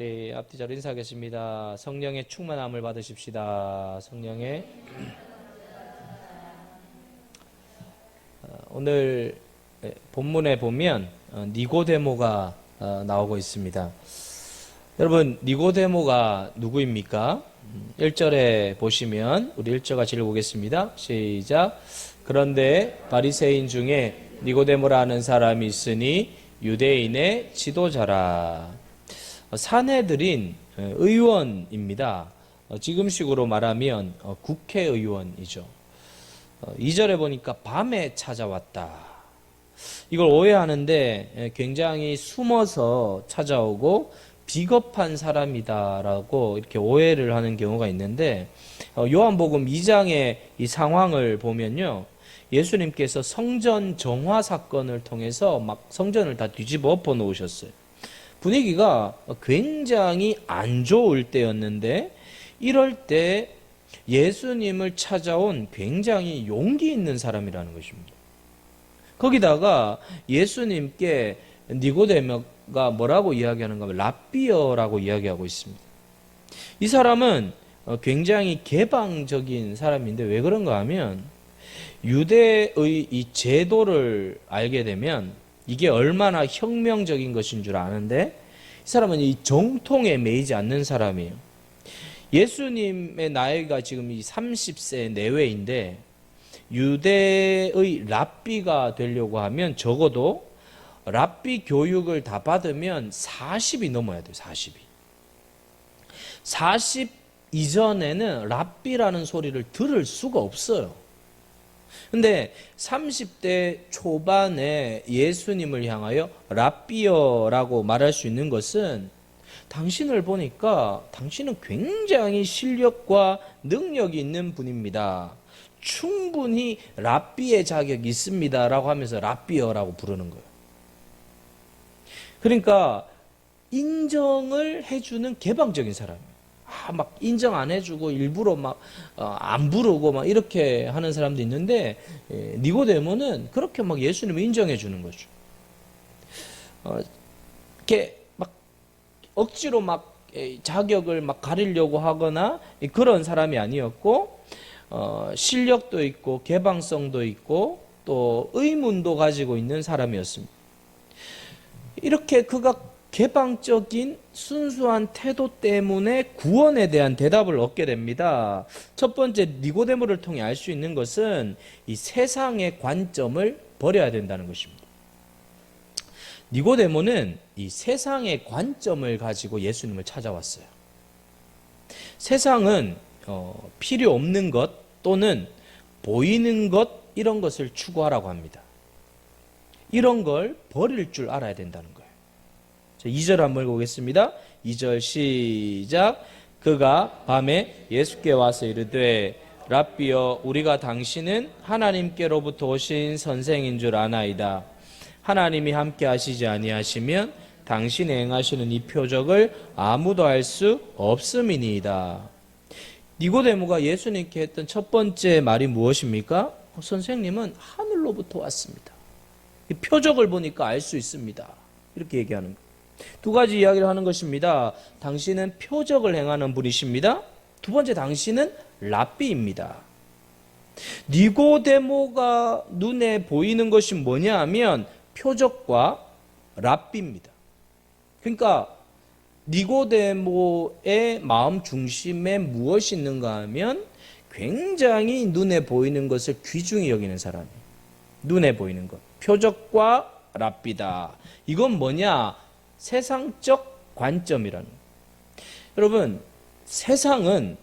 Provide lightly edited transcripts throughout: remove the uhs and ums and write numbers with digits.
우리 앞뒤 잘 인사하겠습니다. 성령의 충만함을 받으십시다. 성령의 오늘 본문에 보면 니고데모가 나오고 있습니다. 여러분, 니고데모가 누구입니까? 1절에 보시면 우리 1절 같이 읽어보겠습니다. 시작. 그런데 바리새인 중에 니고데모라는 사람이 있으니 유대인의 지도자라. 사내들인 의원입니다. 지금식으로 말하면 국회의원이죠. 2절에 보니까 밤에 찾아왔다. 이걸 오해하는데 굉장히 숨어서 찾아오고 비겁한 사람이다라고 이렇게 오해를 하는 경우가 있는데, 요한복음 2장의 이 상황을 보면요, 예수님께서 성전 정화 사건을 통해서 막 성전을 다 뒤집어 엎어 놓으셨어요. 분위기가 굉장히 안 좋을 때였는데, 이럴 때 예수님을 찾아온 굉장히 용기 있는 사람이라는 것입니다. 거기다가 예수님께 니고데모가 뭐라고 이야기하는가 하면 랍비어라고 이야기하고 있습니다. 이 사람은 굉장히 개방적인 사람인데 왜 그런가 하면 유대의 이 제도를 알게 되면 이게 얼마나 혁명적인 것인 줄 아는데, 이 사람은 이 정통에 매이지 않는 사람이에요. 예수님의 나이가 지금 이 30세 내외인데 유대의 랍비가 되려고 하면 적어도 랍비 교육을 다 받으면 40이 넘어야 돼요. 40 이전에는 랍비라는 소리를 들을 수가 없어요. 근데 30대 초반에 예수님을 향하여 랍비어라고 말할 수 있는 것은, 당신을 보니까 당신은 굉장히 실력과 능력이 있는 분입니다. 충분히 랍비의 자격이 있습니다. 라고 하면서 랍비어라고 부르는 거예요. 그러니까 인정을 해주는 개방적인 사람이에요. 막 인정 안 해주고 일부러 막 안 부르고 막 이렇게 하는 사람도 있는데, 니고데모는 그렇게 막 예수님을 인정해 주는 거죠. 이렇게 막 억지로 막 자격을 막 가리려고 하거나 그런 사람이 아니었고, 실력도 있고 개방성도 있고 또 의문도 가지고 있는 사람이었습니다. 이렇게 그가 개방적인 순수한 태도 때문에 구원에 대한 대답을 얻게 됩니다. 첫 번째, 니고데모를 통해 알 수 있는 것은 이 세상의 관점을 버려야 된다는 것입니다. 니고데모는 이 세상의 관점을 가지고 예수님을 찾아왔어요. 세상은 필요 없는 것 또는 보이는 것, 이런 것을 추구하라고 합니다. 이런 걸 버릴 줄 알아야 된다는 거예요. 2절 한번 읽어보겠습니다. 2절 시작. 그가 밤에 예수께 와서 이르되 랍비여, 우리가 당신은 하나님께로부터 오신 선생인 줄 아나이다. 하나님이 함께 하시지 아니하시면 당신이 행하시는 이 표적을 아무도 알 수 없음이니이다. 니고데모가 예수님께 했던 첫 번째 말이 무엇입니까? 선생님은 하늘로부터 왔습니다. 이 표적을 보니까 알 수 있습니다. 이렇게 얘기하는 거예요. 두 가지 이야기를 하는 것입니다. 당신은 표적을 행하는 분이십니다. 두 번째, 당신은 랍비입니다. 니고데모가 눈에 보이는 것이 뭐냐 하면 표적과 랍비입니다. 그러니까 니고데모의 마음 중심에 무엇이 있는가 하면 굉장히 눈에 보이는 것을 귀중히 여기는 사람이에요. 눈에 보이는 것, 표적과 랍비다. 이건 뭐냐? 세상적 관점이라는 거예요. 여러분, 세상은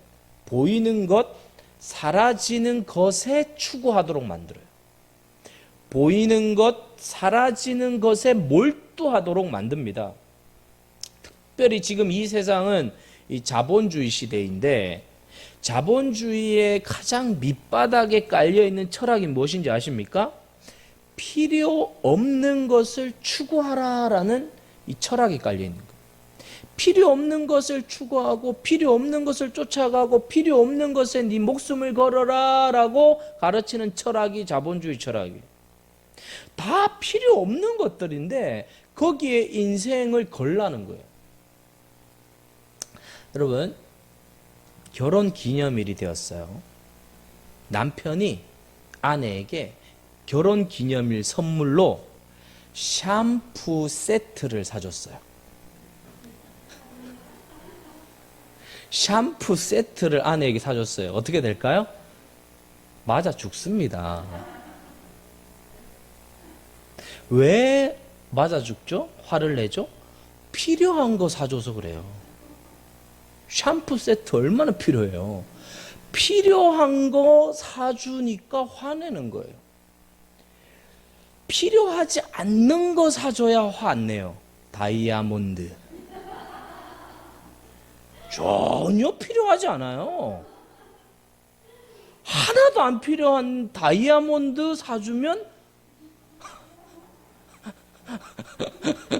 보이는 것, 사라지는 것에 추구하도록 만들어요. 보이는 것, 사라지는 것에 몰두하도록 만듭니다. 특별히 지금 이 세상은 이 자본주의 시대인데, 자본주의의 가장 밑바닥에 깔려있는 철학이 무엇인지 아십니까? 필요 없는 것을 추구하라라는 이 철학이 깔려있는 거예요. 필요 없는 것을 추구하고 필요 없는 것을 쫓아가고 필요 없는 것에 네 목숨을 걸어라 라고 가르치는 철학이 자본주의 철학이에요. 다 필요 없는 것들인데 거기에 인생을 걸라는 거예요. 여러분, 결혼 기념일이 되었어요. 남편이 아내에게 결혼 기념일 선물로 샴푸 세트를 사줬어요. 샴푸 세트를 아내에게 사줬어요. 어떻게 될까요? 맞아 죽습니다. 왜 맞아 죽죠? 화를 내죠? 필요한 거 사줘서 그래요. 샴푸 세트 얼마나 필요해요? 필요한 거 사주니까 화내는 거예요. 필요하지 않는 거 사줘야 화 안 내요. 다이아몬드. 전혀 필요하지 않아요. 하나도 안 필요한 다이아몬드 사주면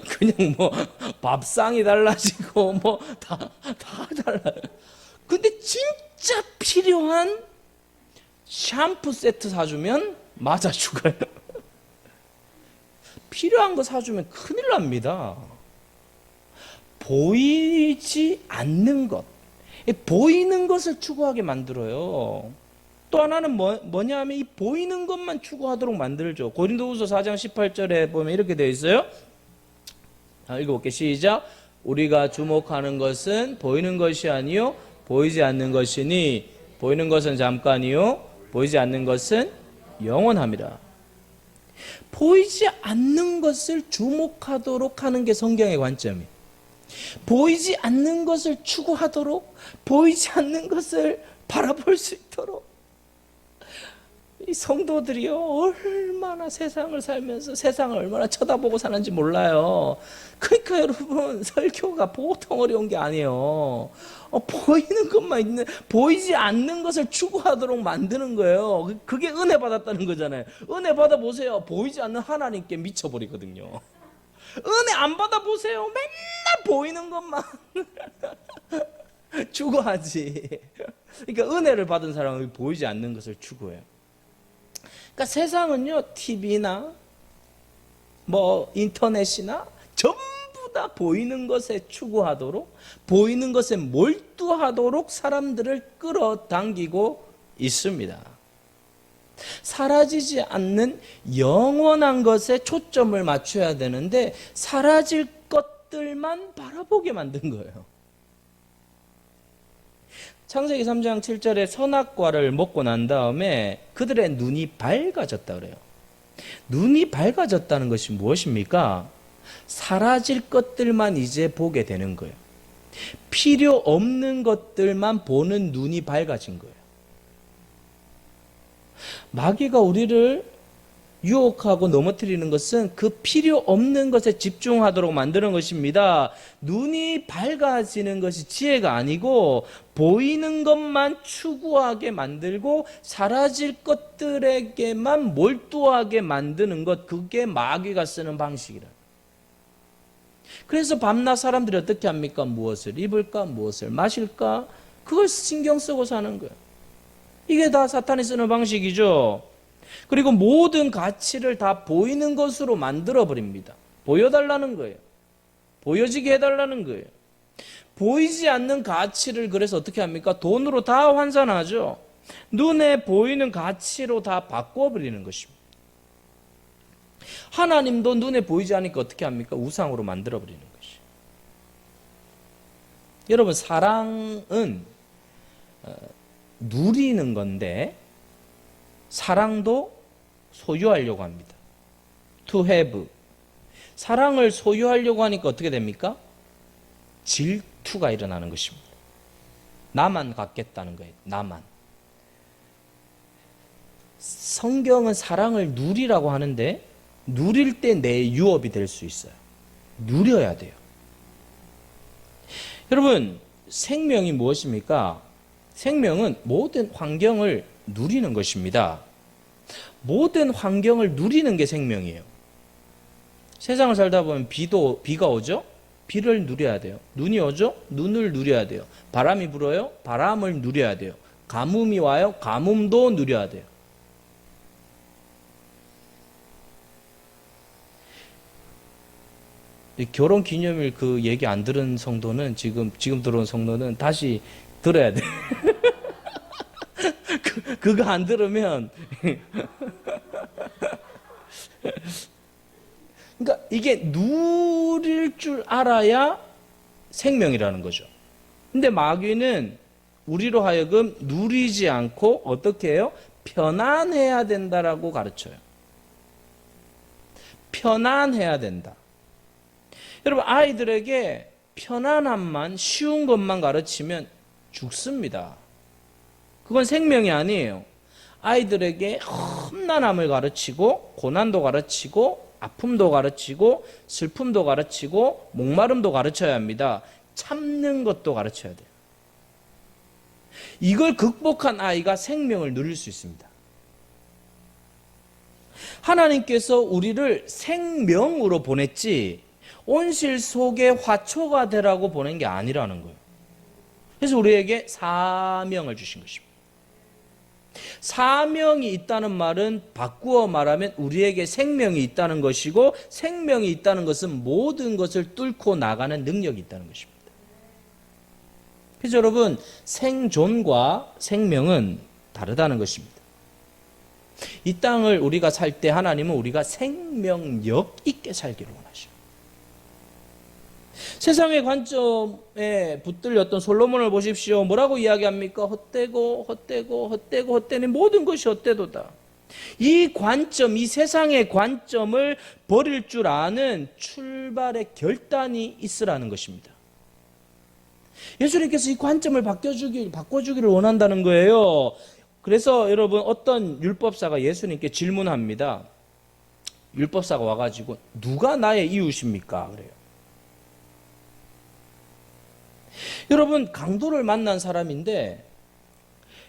그냥 뭐 밥상이 달라지고 뭐 다 달라요. 근데 진짜 필요한 샴푸 세트 사주면 맞아 죽어요. 필요한 거 사주면 큰일 납니다. 보이지 않는 것, 보이는 것을 추구하게 만들어요. 또 하나는 뭐냐 하면 이 보이는 것만 추구하도록 만들죠. 고린도후서 4장 18절에 보면 이렇게 되어 있어요. 읽어볼게요. 시작. 우리가 주목하는 것은 보이는 것이 아니요 보이지 않는 것이니 보이는 것은 잠깐이요 보이지 않는 것은 영원함이라. 보이지 않는 것을 주목하도록 하는 게 성경의 관점이에요. 보이지 않는 것을 추구하도록, 보이지 않는 것을 바라볼 수 있도록. 이 성도들이요, 얼마나 세상을 살면서 세상을 얼마나 쳐다보고 사는지 몰라요. 그러니까 여러분, 설교가 보통 어려운 게 아니에요. 보이는 것만 있는, 보이지 않는 것을 추구하도록 만드는 거예요. 그게 은혜 받았다는 거잖아요. 은혜 받아보세요. 보이지 않는 하나님께 미쳐버리거든요. 은혜 안 받아보세요. 맨날 보이는 것만 추구하지. 그러니까 은혜를 받은 사람은 보이지 않는 것을 추구해요. 그러니까 세상은요, TV나 뭐 인터넷이나 전부 다 보이는 것에 추구하도록, 보이는 것에 몰두하도록 사람들을 끌어당기고 있습니다. 사라지지 않는 영원한 것에 초점을 맞춰야 되는데 사라질 것들만 바라보게 만든 거예요. 창세기 3장 7절에 선악과를 먹고 난 다음에 그들의 눈이 밝아졌다 그래요. 눈이 밝아졌다는 것이 무엇입니까? 사라질 것들만 이제 보게 되는 거예요. 필요 없는 것들만 보는 눈이 밝아진 거예요. 마귀가 우리를 유혹하고 넘어뜨리는 것은 그 필요 없는 것에 집중하도록 만드는 것입니다. 눈이 밝아지는 것이 지혜가 아니고 보이는 것만 추구하게 만들고 사라질 것들에게만 몰두하게 만드는 것, 그게 마귀가 쓰는 방식이라. 그래서 밤낮 사람들이 어떻게 합니까? 무엇을 입을까? 무엇을 마실까? 그걸 신경 쓰고 사는 거예요. 이게 다 사탄이 쓰는 방식이죠. 그리고 모든 가치를 다 보이는 것으로 만들어 버립니다. 보여달라는 거예요. 보여지게 해달라는 거예요. 보이지 않는 가치를 그래서 어떻게 합니까? 돈으로 다 환산하죠. 눈에 보이는 가치로 다 바꿔버리는 것입니다. 하나님도 눈에 보이지 않으니까 어떻게 합니까? 우상으로 만들어버리는 것이에요. 여러분, 사랑은 누리는 건데 사랑도 소유하려고 합니다. To have. 사랑을 소유하려고 하니까 어떻게 됩니까? 질투가 일어나는 것입니다. 나만 갖겠다는 거예요. 나만. 성경은 사랑을 누리라고 하는데 누릴 때 내 유업이 될 수 있어요. 누려야 돼요. 여러분, 생명이 무엇입니까? 생명은 모든 환경을 누리는 것입니다. 모든 환경을 누리는 게 생명이에요. 세상을 살다 보면 비가 오죠? 비를 누려야 돼요. 눈이 오죠? 눈을 누려야 돼요. 바람이 불어요? 바람을 누려야 돼요. 가뭄이 와요? 가뭄도 누려야 돼요. 이 결혼 기념일 그 얘기 안 들은 성도는 지금 들어온 성도는 다시 들어야 돼. 그거 안 들으면 그러니까 이게 누릴 줄 알아야 생명이라는 거죠. 근데 마귀는 우리로 하여금 누리지 않고 어떻게 해요? 편안해야 된다라고 가르쳐요. 편안해야 된다. 여러분, 아이들에게 편안함만, 쉬운 것만 가르치면 죽습니다. 그건 생명이 아니에요. 아이들에게 험난함을 가르치고 고난도 가르치고 아픔도 가르치고 슬픔도 가르치고 목마름도 가르쳐야 합니다. 참는 것도 가르쳐야 돼요. 이걸 극복한 아이가 생명을 누릴 수 있습니다. 하나님께서 우리를 생명으로 보냈지 온실 속의 화초가 되라고 보낸 게 아니라는 거예요. 그래서 우리에게 사명을 주신 것입니다. 사명이 있다는 말은 바꾸어 말하면 우리에게 생명이 있다는 것이고, 생명이 있다는 것은 모든 것을 뚫고 나가는 능력이 있다는 것입니다. 그래서 여러분, 생존과 생명은 다르다는 것입니다. 이 땅을 우리가 살 때 하나님은 우리가 생명력 있게 살기를 원하셔요. 세상의 관점에 붙들렸던 솔로몬을 보십시오. 뭐라고 이야기합니까? 헛되니 모든 것이 헛되도다. 이 관점, 이 세상의 관점을 버릴 줄 아는 출발의 결단이 있으라는 것입니다. 예수님께서 이 관점을 바꿔주기를 원한다는 거예요. 그래서 여러분, 어떤 율법사가 예수님께 질문합니다. 율법사가 와가지고 누가 나의 이웃입니까? 그래요. 여러분, 강도를 만난 사람인데,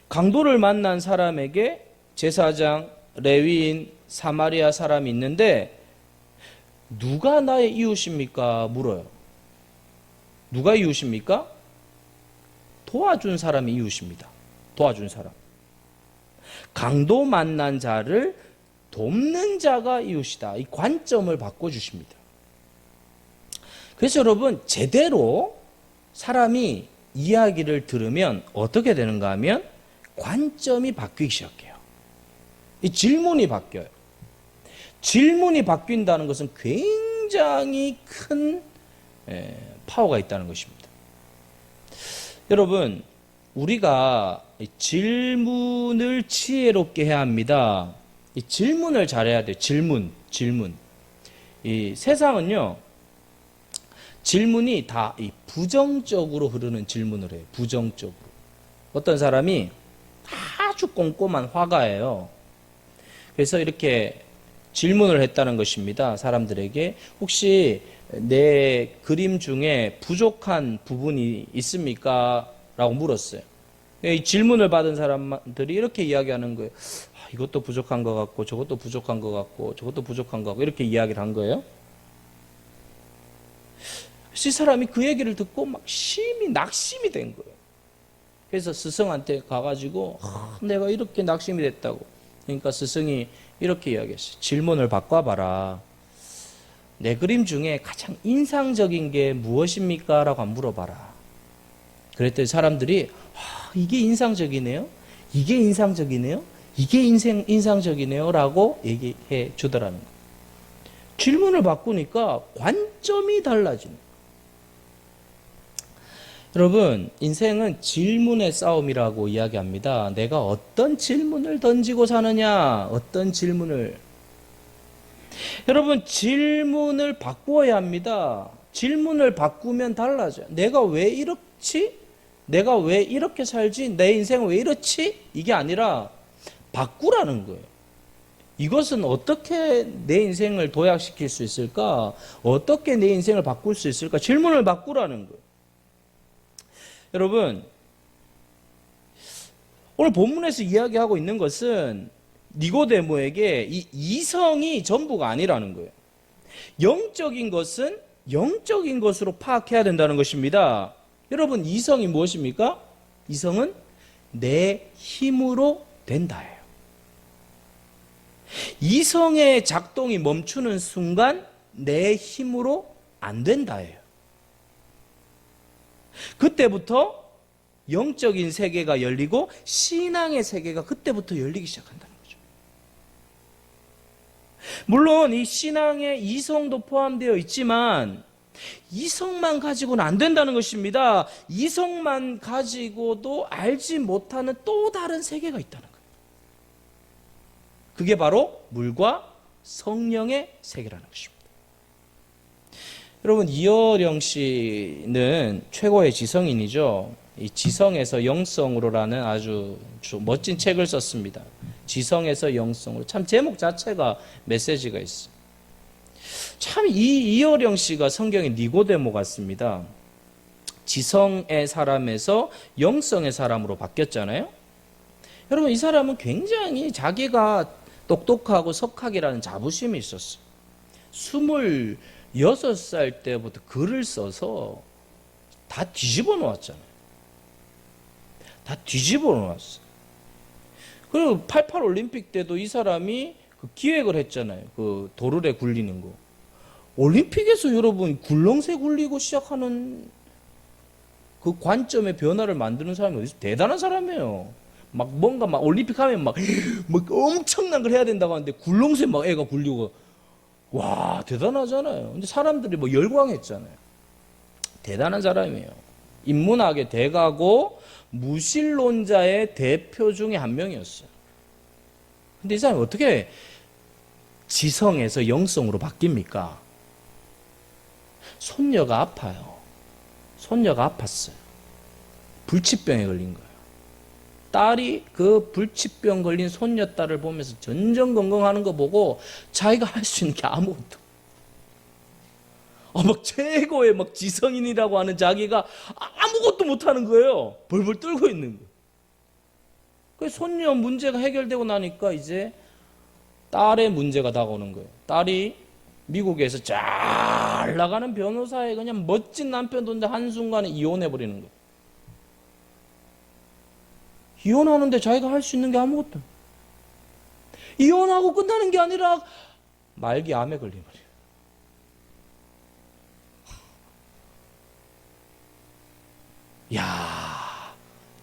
강도를 만난 사람에게 제사장, 레위인, 사마리아 사람이 있는데 누가 나의 이웃입니까? 물어요. 누가 이웃입니까? 도와준 사람이 이웃입니다. 도와준 사람. 강도 만난 자를 돕는 자가 이웃이다. 이 관점을 바꿔주십니다. 그래서 여러분, 제대로 사람이 이야기를 들으면 어떻게 되는가 하면 관점이 바뀌기 시작해요. 이 질문이 바뀌어요. 질문이 바뀐다는 것은 굉장히 큰 파워가 있다는 것입니다. 여러분, 우리가 질문을 지혜롭게 해야 합니다. 이 질문을 잘해야 돼요. 질문. 이 세상은요, 질문이 다 이 부정적으로 흐르는 질문을 해요. 부정적으로. 어떤 사람이 아주 꼼꼼한 화가예요. 그래서 이렇게 질문을 했다는 것입니다. 사람들에게 혹시 내 그림 중에 부족한 부분이 있습니까? 라고 물었어요. 이 질문을 받은 사람들이 이렇게 이야기하는 거예요. 이것도 부족한 것 같고 저것도 부족한 것 같고 저것도 부족한 것 같고 이렇게 이야기를 한 거예요. 이 사람이 그 얘기를 듣고 막 심히 낙심이 된 거예요. 그래서 스승한테 가가지고 내가 이렇게 낙심이 됐다고. 그러니까 스승이 이렇게 이야기했어요. 질문을 바꿔봐라. 내 그림 중에 가장 인상적인 게 무엇입니까? 라고 물어봐라. 그랬더니 사람들이 이게 인상적이네요. 이게 인상적이네요. 이게 인상적이네요. 라고 얘기해 주더라는 거예요. 질문을 바꾸니까 관점이 달라지는 거예요. 여러분, 인생은 질문의 싸움이라고 이야기합니다. 내가 어떤 질문을 던지고 사느냐, 어떤 질문을. 여러분, 질문을 바꾸어야 합니다. 질문을 바꾸면 달라져요. 내가 왜 이렇지? 내가 왜 이렇게 살지? 내 인생은 왜 이렇지? 이게 아니라 바꾸라는 거예요. 이것은 어떻게 내 인생을 도약시킬 수 있을까? 어떻게 내 인생을 바꿀 수 있을까? 질문을 바꾸라는 거예요. 여러분, 오늘 본문에서 이야기하고 있는 것은 니고데모에게 이 이성이 전부가 아니라는 거예요. 영적인 것은 영적인 것으로 파악해야 된다는 것입니다. 여러분, 이성이 무엇입니까? 이성은 내 힘으로 된다예요. 이성의 작동이 멈추는 순간 내 힘으로 안 된다예요. 그때부터 영적인 세계가 열리고 신앙의 세계가 그때부터 열리기 시작한다는 거죠. 물론 이 신앙에 이성도 포함되어 있지만 이성만 가지고는 안 된다는 것입니다. 이성만 가지고도 알지 못하는 또 다른 세계가 있다는 거예요. 그게 바로 물과 성령의 세계라는 것입니다. 여러분, 이어령 씨는 최고의 지성인이죠. 이 지성에서 영성으로라는 아주 멋진 책을 썼습니다. 지성에서 영성으로. 참 제목 자체가 메시지가 있어요. 참 이어령 씨가 성경의 니고데모 같습니다. 지성의 사람에서 영성의 사람으로 바뀌었잖아요. 여러분, 이 사람은 굉장히 자기가 똑똑하고 석학이라는 자부심이 있었어요. 26살 때부터 글을 써서 다 뒤집어 놓았잖아요. 다 뒤집어 놓았어요. 그리고 88 올림픽 때도 이 사람이 그 기획을 했잖아요. 그 도르래 굴리는 거. 올림픽에서 여러분 굴렁쇠 굴리고 시작하는 그 관점의 변화를 만드는 사람이 어디서 대단한 사람이에요. 막 뭔가 막 올림픽 하면 막 엄청난 걸 해야 된다고 하는데 굴렁쇠 막 애가 굴리고 와 대단하잖아요. 근데 사람들이 뭐 열광했잖아요. 대단한 사람이에요. 인문학의 대가고 무신론자의 대표 중에 한 명이었어요. 근데 이 사람이 어떻게 지성에서 영성으로 바뀝니까? 손녀가 아파요. 손녀가 아팠어요. 불치병에 걸린 거예요. 딸이 그 불치병 걸린 손녀딸을 보면서 전전긍긍하는 거 보고 자기가 할 수 있는 게 아무것도. 막 최고의 막 지성인이라고 하는 자기가 아무것도 못하는 거예요. 벌벌 떨고 있는 거예요. 그 손녀 문제가 해결되고 나니까 이제 딸의 문제가 다가오는 거예요. 딸이 미국에서 잘 나가는 변호사의 그냥 멋진 남편 돈데 한순간에 이혼해버리는 거예요. 이혼하는데 자기가 할 수 있는 게 아무것도 없어요. 이혼하고 끝나는 게 아니라 말기 암에 걸려버려요. 야,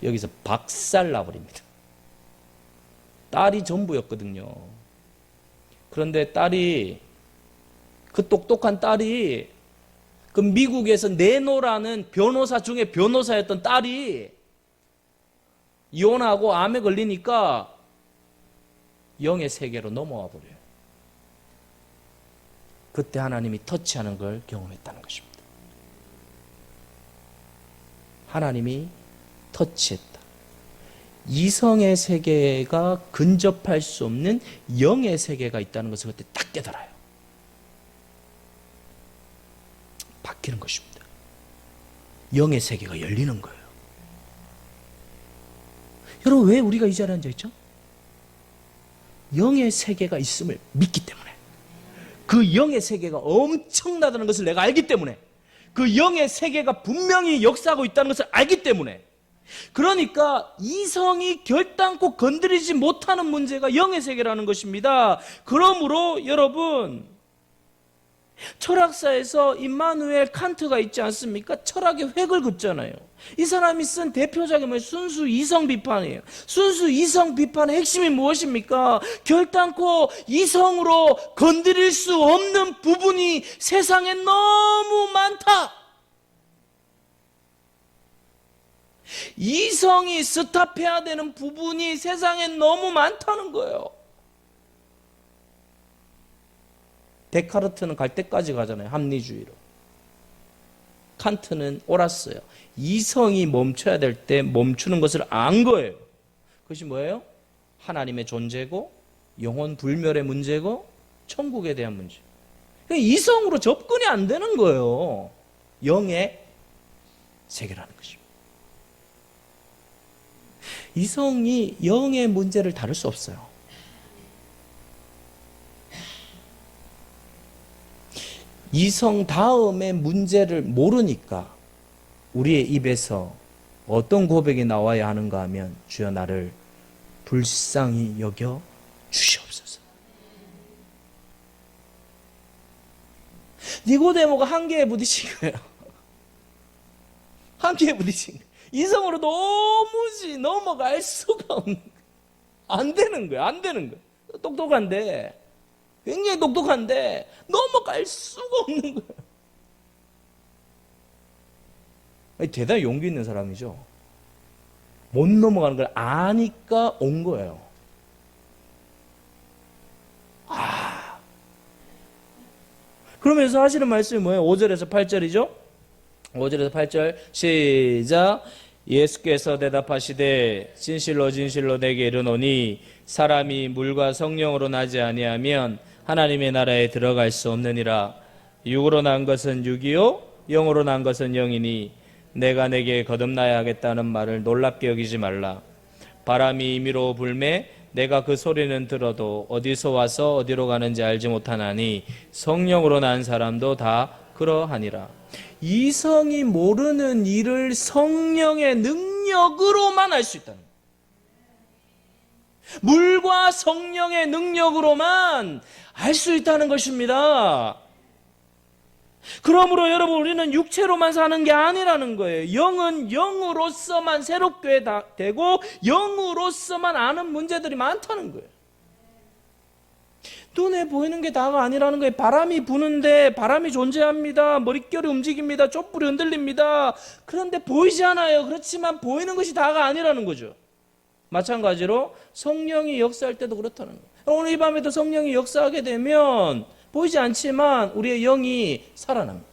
여기서 박살 나버립니다. 딸이 전부였거든요. 그런데 딸이, 그 똑똑한 딸이, 그 미국에서 네노라는 변호사 중에 변호사였던 딸이 이혼하고 암에 걸리니까 영의 세계로 넘어와 버려요. 그때 하나님이 터치하는 걸 경험했다는 것입니다. 하나님이 터치했다. 이성의 세계가 근접할 수 없는 영의 세계가 있다는 것을 그때 딱 깨달아요. 바뀌는 것입니다. 영의 세계가 열리는 거예요. 여러분, 왜 우리가 이 자리에 앉아있죠? 영의 세계가 있음을 믿기 때문에, 그 영의 세계가 엄청나다는 것을 내가 알기 때문에, 그 영의 세계가 분명히 역사하고 있다는 것을 알기 때문에, 그러니까 이성이 결단코 건드리지 못하는 문제가 영의 세계라는 것입니다. 그러므로 여러분, 철학사에서 임마누엘 칸트가 있지 않습니까? 철학의 획을 긋잖아요. 이 사람이 쓴 대표작이 뭐예요? 순수 이성 비판이에요. 순수 이성 비판의 핵심이 무엇입니까? 결단코 이성으로 건드릴 수 없는 부분이 세상에 너무 많다. 이성이 스탑해야 되는 부분이 세상에 너무 많다는 거예요. 데카르트는 갈 때까지 가잖아요. 합리주의로. 칸트는 옳았어요. 이성이 멈춰야 될 때 멈추는 것을 안 거예요. 그것이 뭐예요? 하나님의 존재고, 영혼 불멸의 문제고, 천국에 대한 문제. 이성으로 접근이 안 되는 거예요. 영의 세계라는 것입니다. 이성이 영의 문제를 다룰 수 없어요. 이성 다음의 문제를 모르니까 우리의 입에서 어떤 고백이 나와야 하는가 하면, 주여 나를 불쌍히 여겨 주시옵소서. 니고데모가 한계에 부딪힌 거예요. 한계에 부딪힌 거예요. 이성으로 도무지 넘어갈 수가 없는 거예요. 안 되는 거예요. 안 되는 거예요. 똑똑한데, 굉장히 똑똑한데 넘어갈 수가 없는 거예요. 대단히 용기 있는 사람이죠. 못 넘어가는 걸 아니까 온 거예요. 그러면서 하시는 말씀이 뭐예요? 5절에서 8절이죠? 5절에서 8절 시작. 예수께서 대답하시되 진실로 진실로 내게 이르노니 사람이 물과 성령으로 나지 아니하면 하나님의 나라에 들어갈 수 없느니라. 육으로 난 것은 육이요 영으로 난 것은 영이니 내가 내게 거듭나야 하겠다는 말을 놀랍게 여기지 말라. 바람이 임의로 불매 내가 그 소리는 들어도 어디서 와서 어디로 가는지 알지 못하나니 성령으로 난 사람도 다 그러하니라. 이성이 모르는 일을 성령의 능력으로만 할 수 있다는 거예요. 물과 성령의 능력으로만 알 수 있다는 것입니다. 그러므로 여러분 우리는 육체로만 사는 게 아니라는 거예요. 영은 영으로서만 새롭게 되고 영으로서만 아는 문제들이 많다는 거예요. 눈에 보이는 게 다가 아니라는 거예요. 바람이 부는데 바람이 존재합니다. 머릿결이 움직입니다. 촛불이 흔들립니다. 그런데 보이지 않아요. 그렇지만 보이는 것이 다가 아니라는 거죠. 마찬가지로 성령이 역사할 때도 그렇다는 거예요. 오늘 이 밤에도 성령이 역사하게 되면 보이지 않지만 우리의 영이 살아납니다.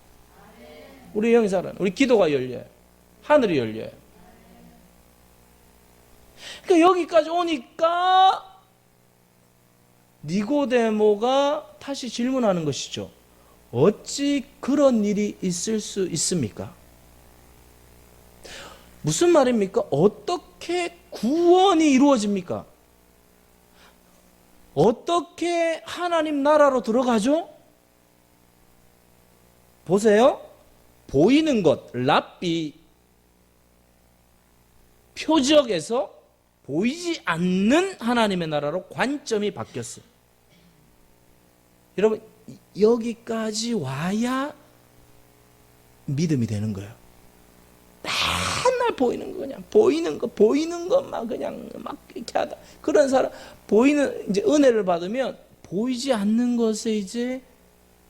우리의 영이 살아납니다. 우리 기도가 열려요. 하늘이 열려요. 그러니까 여기까지 오니까 니고데모가 다시 질문하는 것이죠. 어찌 그런 일이 있을 수 있습니까? 무슨 말입니까? 어떻게 구원이 이루어집니까? 어떻게 하나님 나라로 들어가죠? 보세요. 보이는 것, 랍비 표적에서 보이지 않는 하나님의 나라로 관점이 바뀌었어요. 여러분 여기까지 와야 믿음이 되는 거예요. 맨날 보이는 거 그냥 보이는 것만 그냥 막 이렇게 하다. 그런 사람 보이는 이제 은혜를 받으면 보이지 않는 것에 이제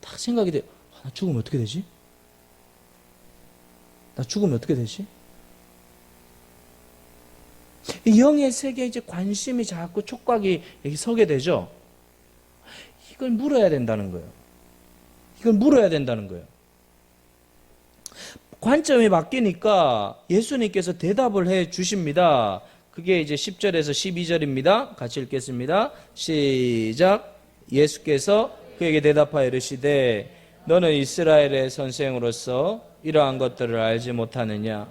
딱 생각이 돼요. 나 죽으면 어떻게 되지? 나 죽으면 어떻게 되지? 영의 세계에 이제 관심이 자꾸 촉각이 여기 서게 되죠. 이걸 물어야 된다는 거예요. 이걸 물어야 된다는 거예요. 관점이 바뀌니까 예수님께서 대답을 해 주십니다. 그게 이제 10절에서 12절입니다. 같이 읽겠습니다. 시작. 예수께서 그에게 대답하여 이르시되 너는 이스라엘의 선생으로서 이러한 것들을 알지 못하느냐?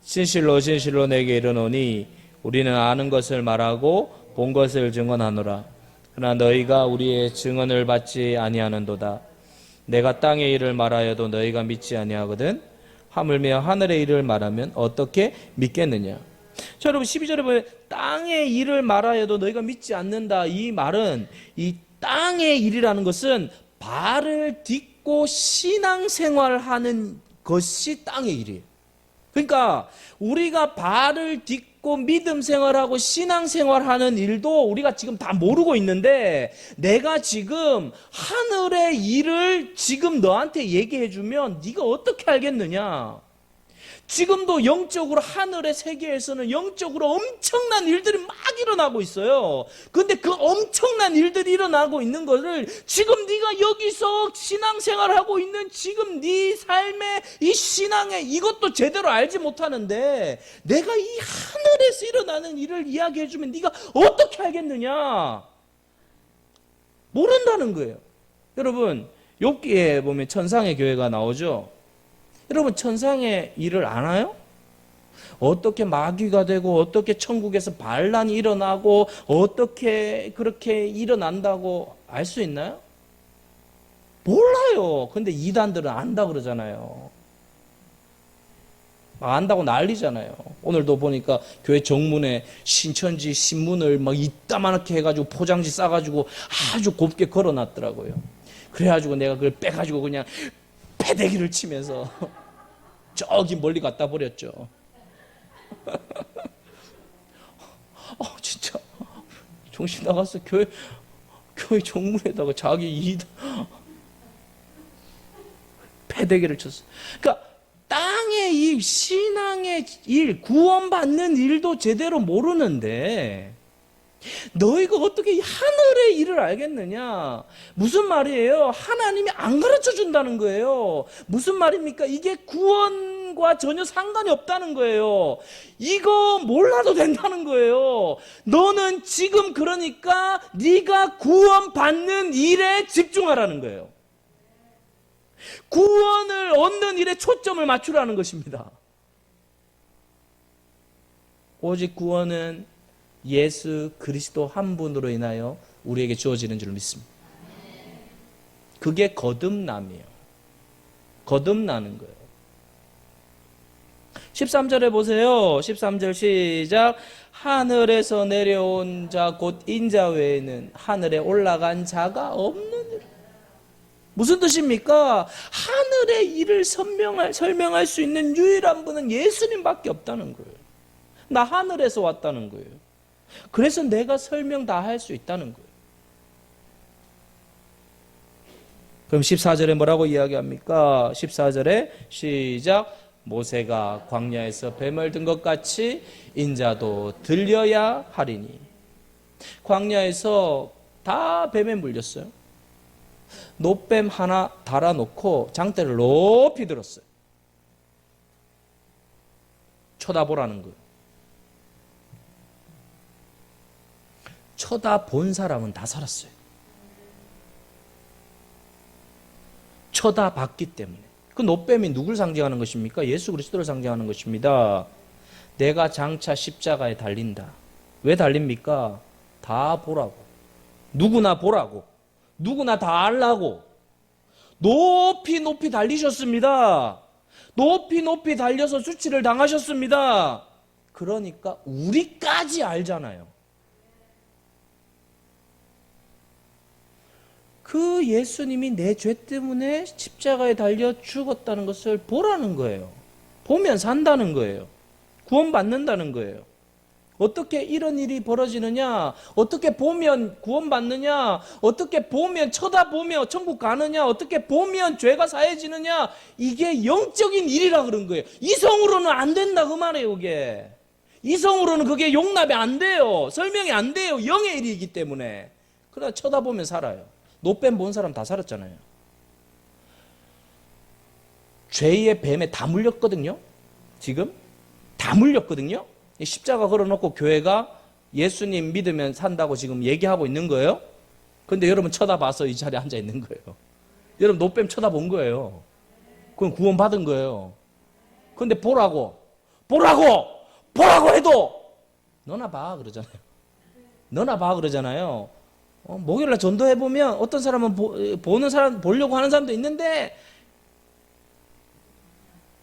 진실로 진실로 내게 이르노니 우리는 아는 것을 말하고 본 것을 증언하노라. 그러나 너희가 우리의 증언을 받지 아니하는도다. 내가 땅의 일을 말하여도 너희가 믿지 아니하거든. 하물며 하늘의 일을 말하면 어떻게 믿겠느냐. 자, 여러분 12절에 보면 땅의 일을 말하여도 너희가 믿지 않는다. 이 말은 이 땅의 일이라는 것은 발을 딛고 신앙생활을 하는 것이 땅의 일이에요. 그러니까 우리가 발을 딛고 믿음 생활하고 신앙 생활하는 일도 우리가 지금 다 모르고 있는데 내가 지금 하늘의 일을 지금 너한테 얘기해 주면 네가 어떻게 알겠느냐? 지금도 영적으로 하늘의 세계에서는 영적으로 엄청난 일들이 막 일어나고 있어요. 근데 그 엄청난 일들이 일어나고 있는 것을 지금 네가 여기서 신앙생활을 하고 있는 지금 네 삶의 이 신앙에 이것도 제대로 알지 못하는데 내가 이 하늘에서 일어나는 일을 이야기해 주면 네가 어떻게 알겠느냐? 모른다는 거예요. 여러분 욥기에 보면 천상의 교회가 나오죠. 여러분 천상의 일을 아나요? 어떻게 마귀가 되고 어떻게 천국에서 반란이 일어나고 어떻게 그렇게 일어난다고 알 수 있나요? 몰라요. 근데 이단들은 안다 그러잖아요. 안다고 난리잖아요. 오늘도 보니까 교회 정문에 신천지 신문을 막 이따만하게 해가지고 포장지 싸가지고 아주 곱게 걸어놨더라고요. 그래가지고 내가 그걸 빼가지고 그냥 패대기를 치면서 저기 멀리 갖다 버렸죠. 진짜 정신 나갔어. 교회 정문에다가 자기 패대기를 쳤어. 그러니까 땅의 일, 신앙의 일, 구원받는 일도 제대로 모르는데 너희가 어떻게 하늘의 일을 알겠느냐? 무슨 말이에요? 하나님이 안 가르쳐 준다는 거예요. 무슨 말입니까? 이게 구원과 전혀 상관이 없다는 거예요. 이거 몰라도 된다는 거예요. 너는 지금 그러니까 네가 구원받는 일에 집중하라는 거예요. 구원을 얻는 일에 초점을 맞추라는 것입니다. 오직 구원은 예수 그리스도 한 분으로 인하여 우리에게 주어지는 줄 믿습니다. 그게 거듭남이에요. 거듭나는 거예요. 13절에 보세요. 13절 시작. 하늘에서 내려온 자 곧 인자 외에는 하늘에 올라간 자가 없느니라. 무슨 뜻입니까? 하늘의 일을 설명할 수 있는 유일한 분은 예수님밖에 없다는 거예요. 나 하늘에서 왔다는 거예요. 그래서 내가 설명 다 할 수 있다는 거예요. 그럼 14절에 뭐라고 이야기합니까? 14절에 시작. 모세가 광야에서 뱀을 든 것 같이 인자도 들려야 하리니. 광야에서 다 뱀에 물렸어요. 노뱀 하나 달아놓고 장대를 높이 들었어요. 쳐다보라는 거예요. 쳐다본 사람은 다 살았어요. 쳐다봤기 때문에. 그 노뱀이 누굴 상징하는 것입니까? 예수 그리스도를 상징하는 것입니다. 내가 장차 십자가에 달린다. 왜 달립니까? 다 보라고. 누구나 보라고. 누구나 다 알라고. 높이 높이 달리셨습니다. 높이 높이 달려서 수치를 당하셨습니다. 그러니까 우리까지 알잖아요. 그 예수님이 내 죄 때문에 십자가에 달려 죽었다는 것을 보라는 거예요. 보면 산다는 거예요. 구원받는다는 거예요. 어떻게 이런 일이 벌어지느냐? 어떻게 보면 구원받느냐? 어떻게 보면 쳐다보며 천국 가느냐? 어떻게 보면 죄가 사해지느냐? 이게 영적인 일이라 그런 거예요. 이성으로는 안 된다 그 말이에요. 그게 이성으로는 그게 용납이 안 돼요. 설명이 안 돼요. 영의 일이기 때문에. 그러나 쳐다보면 살아요. 노뱀 본 사람 다 살았잖아요. 죄의 뱀에 다 물렸거든요. 지금 다 물렸거든요. 십자가 걸어놓고 교회가 예수님 믿으면 산다고 지금 얘기하고 있는 거예요. 그런데 여러분 쳐다봐서 이 자리에 앉아 있는 거예요. 여러분 노뱀 쳐다본 거예요. 그건 구원받은 거예요. 그런데 보라고 해도 너나 봐 그러잖아요. 너나 봐 그러잖아요. 목요일날 전도해보면 어떤 사람은 보는 사람, 보려고 하는 사람도 있는데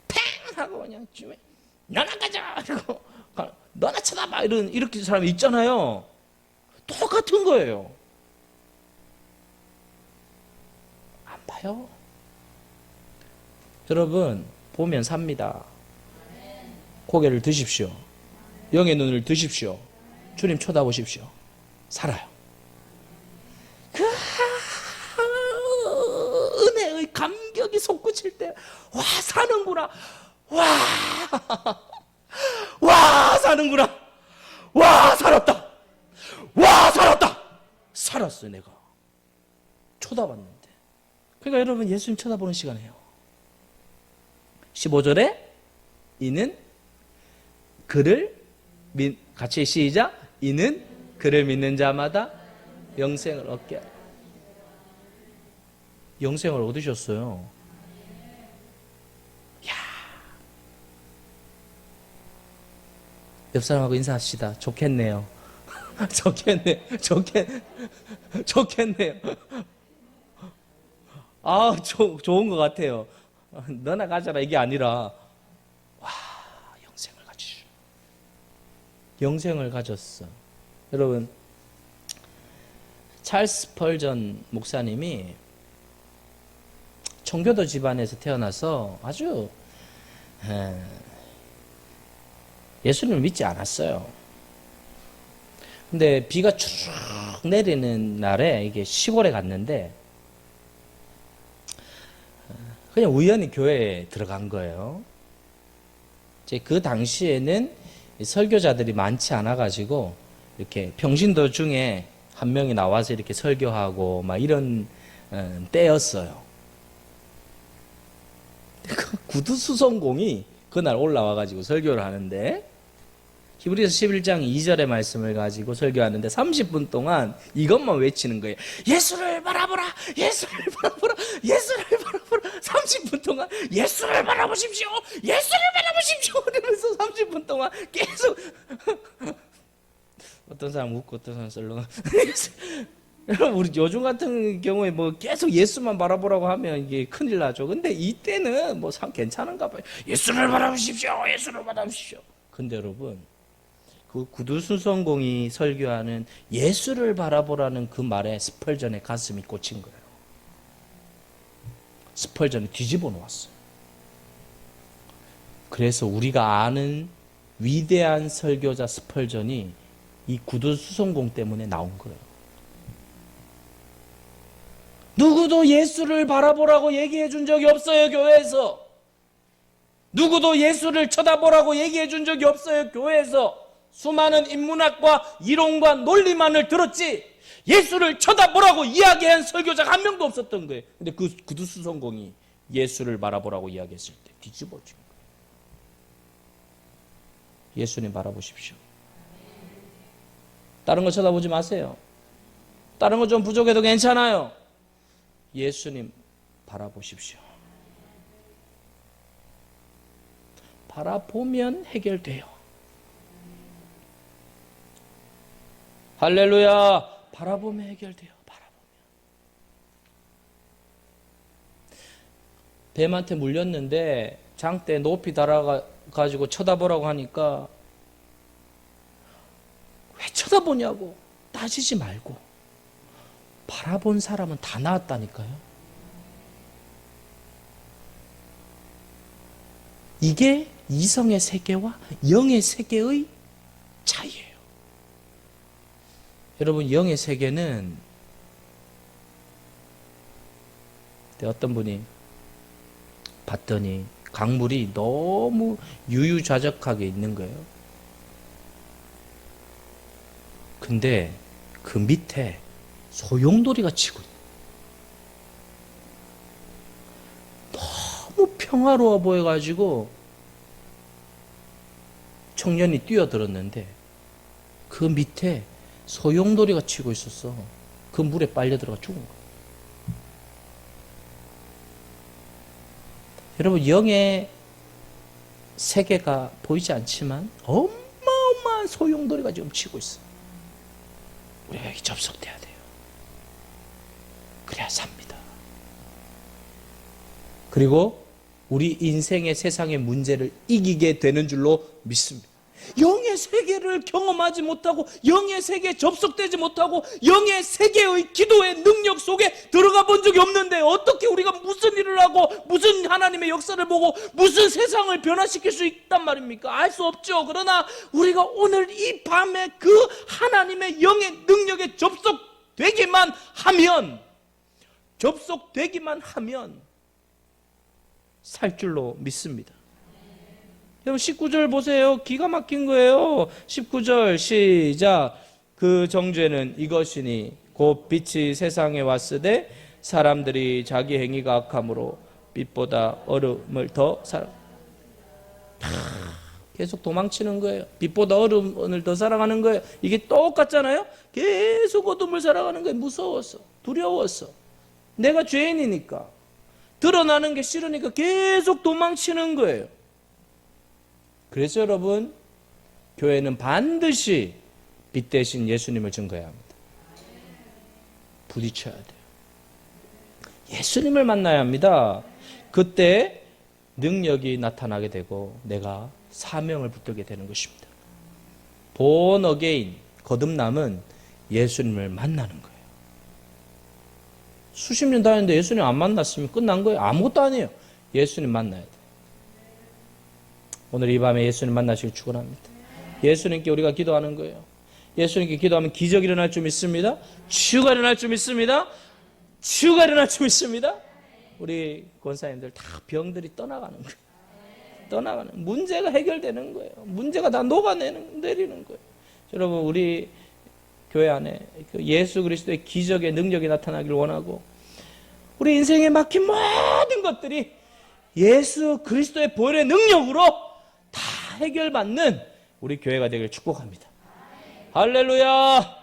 팽! 하고 그냥 주면 너나 가자! 이러고 너나 쳐다봐! 이렇게 사람이 있잖아요. 똑같은 거예요. 안 봐요. 여러분, 보면 삽니다. 고개를 드십시오. 영의 눈을 드십시오. 주님 쳐다보십시오. 살아요. 그 은혜의 감격이 솟구칠 때, 와, 사는구나. 와, 사는구나. 와, 살았다. 와, 살았다. 살았어요, 내가. 쳐다봤는데. 그러니까 여러분, 예수님 쳐다보는 시간이에요. 15절에 이는 그를 같이 시작. 이는 그를 믿는 자마다 영생을 얻게 하라. 영생을 얻으셨어요. 야, 옆 사람하고 인사합시다. 좋겠네요. 좋겠네요. 아, 좋은 것 같아요. 너나 가져라 이게 아니라, 와, 영생을 가지죠. 영생을 가졌어. 여러분, 찰스 스펄전 목사님이 청교도 집안에서 태어나서 아주 예수님을 믿지 않았어요. 근데 비가 추룩 내리는 날에 이게 시골에 갔는데 그냥 우연히 교회에 들어간 거예요. 이제 그 당시에는 설교자들이 많지 않아 가지고 이렇게 평신도 중에 한 명이 나와서 이렇게 설교하고 막 이런 때였어요. 그 구두수송공이 그날 올라와 가지고 설교를 하는데 히브리서 11장 2절의 말씀을 가지고 설교하는데 30분 동안 이것만 외치는 거예요. 예수를 바라보라, 예수를 바라보라, 예수를 바라보라. 30분 동안 예수를 바라보십시오, 예수를 바라보십시오. 이러면서 30분 동안 계속 어떤 사람 웃고 어떤 사람 썰렁. 여러분 우리 요즘 같은 경우에 뭐 계속 예수만 바라보라고 하면 이게 큰일 나죠. 근데 이때는 뭐 괜찮은가 봐요. 예수를 바라보십시오, 예수를 바라보십시오. 근데 여러분 그 구두수성공이 설교하는 예수를 바라보라는 그 말에 스펄전의 가슴이 꽂힌 거예요. 스펄전이 뒤집어 놓았어요. 그래서 우리가 아는 위대한 설교자 스펄전이 이 구두수성공 때문에 나온 거예요. 누구도 예수를 바라보라고 얘기해 준 적이 없어요, 교회에서. 누구도 예수를 쳐다보라고 얘기해 준 적이 없어요, 교회에서. 수많은 인문학과 이론과 논리만을 들었지 예수를 쳐다보라고 이야기한 설교자가 한 명도 없었던 거예요. 근데 그 구두수성공이 예수를 바라보라고 이야기했을 때 뒤집어진 거예요. 예수님 바라보십시오. 다른 거 쳐다보지 마세요. 다른 거 좀 부족해도 괜찮아요. 예수님 바라보십시오. 바라보면 해결돼요. 할렐루야. 바라보면 해결돼요. 바라보면. 뱀한테 물렸는데 장대 높이 달아가지고 쳐다보라고 하니까 왜 쳐다보냐고 따지지 말고 바라본 사람은 다 나았다니까요. 이게 이성의 세계와 영의 세계의 차이예요. 여러분 영의 세계는 어떤 분이 봤더니 강물이 너무 유유자적하게 있는 거예요. 근데 그 밑에 소용돌이가 치고 있어요. 너무 평화로워 보여가지고 청년이 뛰어들었는데 그 밑에 소용돌이가 치고 있었어. 그 물에 빨려 들어가 죽은 거예요. 여러분 영의 세계가 보이지 않지만 어마어마한 소용돌이가 지금 치고 있어. 우리가 여기 접속돼야 돼요. 그래야 삽니다. 그리고 우리 인생의 세상의 문제를 이기게 되는 줄로 믿습니다. 영의 세계를 경험하지 못하고 영의 세계에 접속되지 못하고 영의 세계의 기도의 능력 속에 들어가 본 적이 없는데 어떻게 우리가 무슨 일을 하고 무슨 하나님의 역사를 보고 무슨 세상을 변화시킬 수 있단 말입니까? 알 수 없죠. 그러나 우리가 오늘 이 밤에 그 하나님의 영의 능력에 접속되기만 하면 살 줄로 믿습니다. 여러분 19절 보세요. 기가 막힌 거예요. 19절 시작. 그 정죄는 이것이니 곧 빛이 세상에 왔으되 사람들이 자기 행위가 악함으로 빛보다 어둠을 더 계속 도망치는 거예요. 빛보다 어둠을 더 사랑하는 거예요. 이게 똑같잖아요. 계속 어둠을 사랑하는 거예요. 무서웠어. 두려웠어. 내가 죄인이니까. 드러나는 게 싫으니까 계속 도망치는 거예요. 그래서 여러분 교회는 반드시 빛 대신 예수님을 증거해야 합니다. 부딪혀야 돼요. 예수님을 만나야 합니다. 그때 능력이 나타나게 되고 내가 사명을 붙들게 되는 것입니다. born again, 거듭남은 예수님을 만나는 거예요. 수십 년 다녔는데 예수님 안 만났으면 끝난 거예요. 아무것도 아니에요. 예수님 만나야 돼. 오늘 이 밤에 예수님 만나시길 축원합니다. 예수님께 우리가 기도하는 거예요. 예수님께 기도하면 기적이 일어날 줄 믿습니다. 치유가 일어날 줄 믿습니다. 치유가 일어날 줄 믿습니다. 우리 권사님들 다 병들이 떠나가는 거예요. 떠나가는, 문제가 해결되는 거예요. 문제가 다 녹아내리는 거예요. 여러분, 우리 교회 안에 예수 그리스도의 기적의 능력이 나타나길 원하고, 우리 인생에 막힌 모든 것들이 예수 그리스도의 보혈의 능력으로 다 해결받는 우리 교회가 되길 축복합니다. 할렐루야!